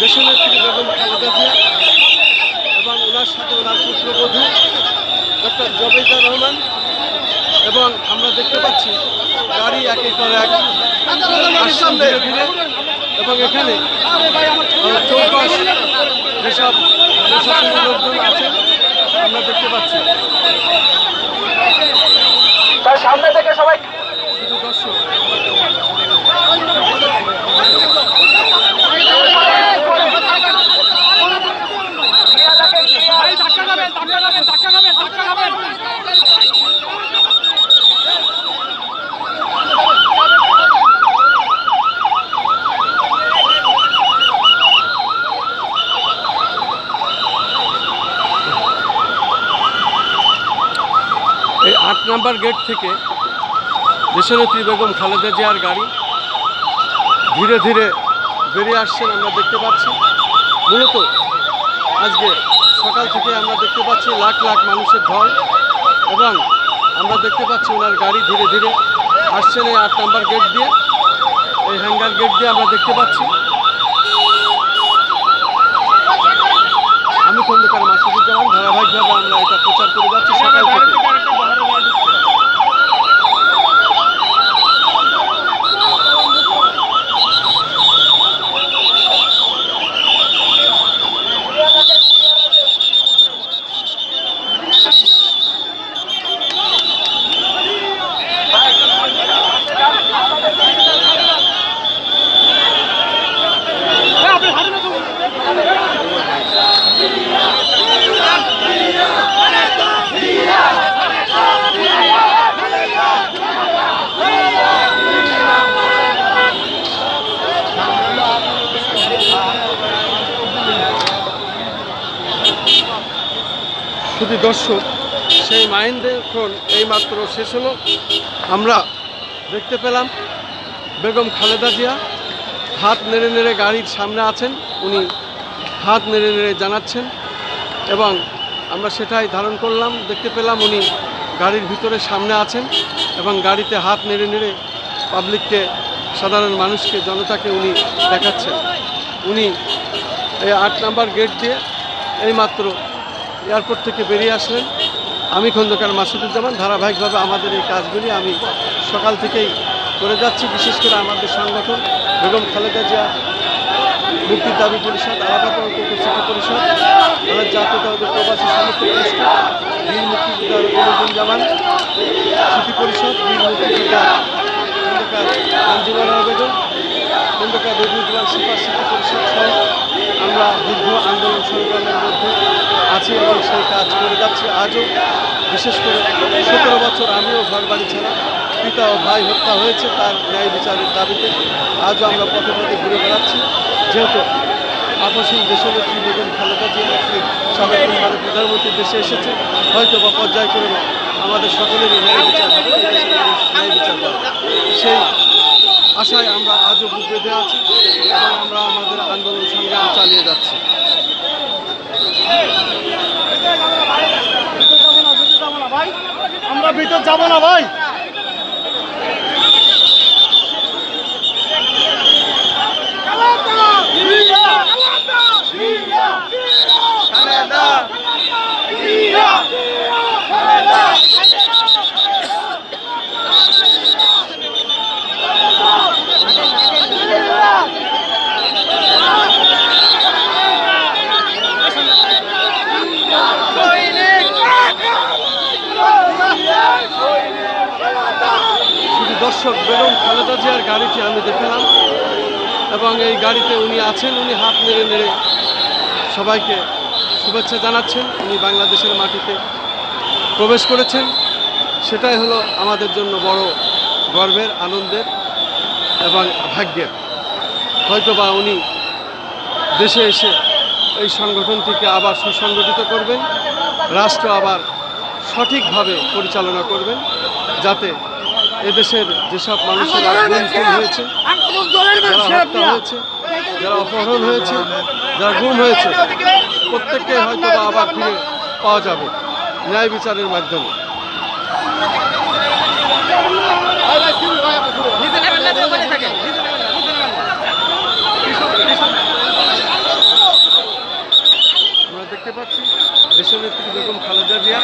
দেশনেত্রী বেগম খালেদা জিয়া এবং ওনার সাথে ওনার পুত্রবধূ ডক্টর জবেদা রহমান। এবং আমরা দেখতে পাচ্ছি গাড়ি একের পর এক আসছেন ধীরে ধীরে। এবং এখানে চৌপাশ যেসব লোকজন আছেন আমরা দেখতে পাচ্ছি। সামনে থেকে সবাই শুধু দর্শক এই ৮ নম্বর গেট থেকে দেশনেত্রী বেগম খালেদা জিয়ার গাড়ি ধীরে ধীরে বেরিয়ে আসছেন আমরা দেখতে পাচ্ছি। মূলত আজকে সকাল থেকে আমরা দেখতে পাচ্ছি লাখ লাখ মানুষের ঢল এবং আমরা দেখতে পাচ্ছি ওনার গাড়ি ধীরে ধীরে আসছেন এই ৮ নম্বর গেট দিয়ে, এই হ্যাঙ্গার গেট দিয়ে আমরা দেখতে পাচ্ছি। আমি খন্দকার মাসুদুজ্জামান, ধারাবাহিকভাবে আমরা এটা প্রচার করে যাচ্ছি সকাল থেকে। শুধু দর্শক সেই মাইন্ডখন এইমাত্র শেষ হলো। আমরা দেখতে পেলাম বেগম খালেদা জিয়া হাত নেড়ে নেড়ে গাড়ির সামনে আছেন, উনি হাত নেড়ে নেড়ে জানাচ্ছেন এবং আমরা সেটাই ধারণ করলাম। দেখতে পেলাম উনি গাড়ির ভিতরে সামনে আছেন এবং গাড়িতে হাত নেড়ে নেড়ে পাবলিককে, সাধারণ মানুষকে, জনতাকে উনি দেখাচ্ছেন। উনি এই ৮ নম্বর গেট দিয়ে এইমাত্র এয়ারপোর্ট থেকে বেরিয়ে আসলেন। আমি খন্দকার মাসুদুজ্জামান, ধারাবাহিকভাবে আমাদের এই কাজগুলি আমি সকাল থেকেই করে যাচ্ছি। বিশেষ করে আমাদের সংগঠন বেগম খালেদা জিয়া মুক্তির দাবি পরিষদ, আলাদা সিটি পরিষদ, আমাদের জাতীয়তাবাদী প্রবাসী সমস্ত পরিষদ, বীর মুক্তিযোদ্ধা রবিউজ্জামান সিটি পরিষদ, বীর মুক্তিযোদ্ধা খন্দকার আঞ্জুমান বেগম, খন্দকার রবিউজ্জামান সিপার সিটি পরিষদ সহ আমরা দীর্ঘ আন্দোলন সংগ্রামের মধ্যে আছি এবং সেই কাজ করে যাচ্ছি। আজও বিশেষ করে 17 বছর আমিও ঘর বাড়ি ছাড়া, পিতা ও ভাই হত্যা হয়েছে, তার ন্যায় বিচারের দাবিতে আজও আমরা পথে পথে ঘুরে বেড়াচ্ছি। যেহেতু আপসীন দেশনেত্রী বেগম খালেদা জিয়া সাবেক ভারতের প্রধানমন্ত্রী দেশে এসেছে, হয়তো বা পর্যায়ক্রমে আমাদের সকলেরই ন্যায় বিচার হবে, ন্যায় বিচার হবে, সেই আশায় আমরা আজও বুক বেঁধে আছি এবং আমরা আমাদের আন্দোলন সংগ্রাম চালিয়ে যাচ্ছি। আমরা ভিতর যাবো না ভাই। শুধু দর্শক বেগম খালেদা জিয়ার গাড়িটি আমি দেখলাম এবং এই গাড়িতে উনি আছেন, উনি হাত নেড়ে নেড়ে সবাইকে শুভেচ্ছা জানাচ্ছেন। উনি বাংলাদেশের মাটিতে প্রবেশ করেছেন, সেটাই হলো আমাদের জন্য বড় গর্বের, আনন্দের এবং ভাগ্যের। হয়তোবা উনি দেশে এসে এই সংগঠনটিকে আবার সুসংগঠিত করবেন, রাষ্ট্র আবার সঠিকভাবে পরিচালনা করবেন, যাতে এদেশের যেসব মানুষের খুন হয়েছে, যারা হত্যা হয়েছে, যারা অপহরণ হয়েছে, যারা গুম হয়েছে, প্রত্যেককে হয়তো আবার ফিরে পাওয়া যাবে ন্যায় বিচারের মাধ্যমে। দেখতে পাচ্ছি দেশনেত্রী বেগম খালেদা জিয়া